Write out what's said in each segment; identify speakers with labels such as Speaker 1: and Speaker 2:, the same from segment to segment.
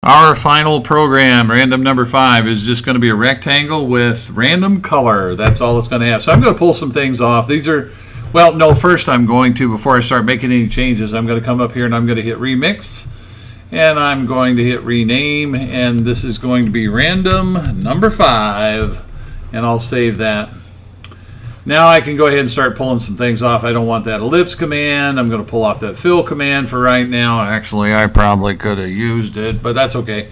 Speaker 1: Our final program, random number 5, is just going to be a rectangle with random color. That's all it's going to have. So I'm going to pull some things off. These are, well, no, first I'm going to, before I start making any changes, I'm going to come up here and I'm going to hit remix. And I'm going to hit rename. And this is going to be random number 5. And I'll save that. Now I can go ahead and start pulling some things off. I don't want that ellipse command. I'm going to pull off that fill command for right now. Actually, I probably could have used it, but that's okay.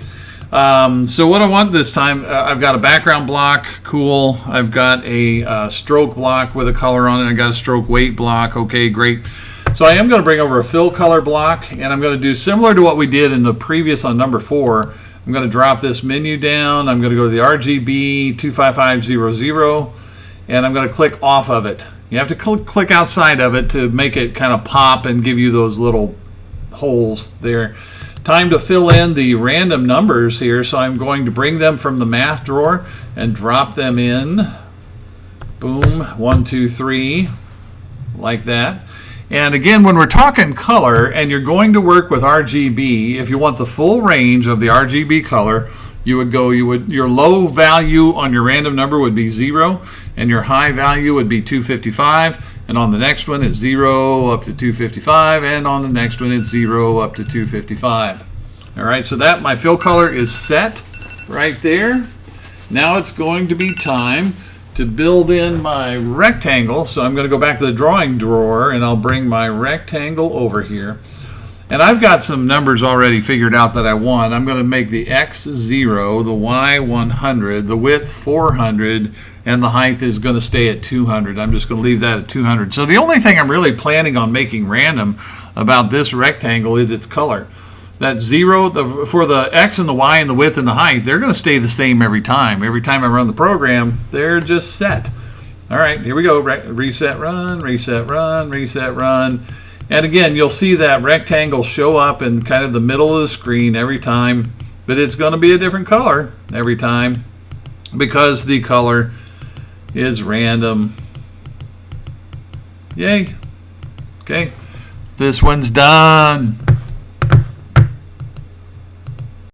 Speaker 1: So what I want this time, I've got a background block, cool. I've got a stroke block with a color on it. I got a stroke weight block, okay, great. So I am going to bring over a fill color block, and I'm going to do similar to what we did in the previous on number 4. I'm going to drop this menu down. I'm going to go to the RGB 25500. And I'm going to click off of it. You have to click outside of it to make it kind of pop and give you those little holes there. Time to fill in the random numbers here, so I'm going to bring them from the math drawer and drop them in. Boom, 1, 2, 3, like that. And again, when we're talking color and you're going to work with RGB, if you want the full range of the RGB color, your low value on your random number would be 0, and your high value would be 255, and on the next one it's 0 up to 255, and on the next one it's 0 up to 255. All right, so that my fill color is set right there. Now it's going to be time to build in my rectangle. So I'm going to go back to the drawing drawer and I'll bring my rectangle over here. And I've got some numbers already figured out that I want. I'm going to make the X 0, the Y 100, the width 400, and the height is going to stay at 200. I'm just going to leave that at 200. So the only thing I'm really planning on making random about this rectangle is its color. That 0, for the X and the Y and the width and the height, they're going to stay the same every time. Every time I run the program, they're just set. All right, here we go. Reset, run, reset, run, reset, run. And again, you'll see that rectangle show up in kind of the middle of the screen every time, but it's going to be a different color every time because the color is random. Yay. Okay, this one's done.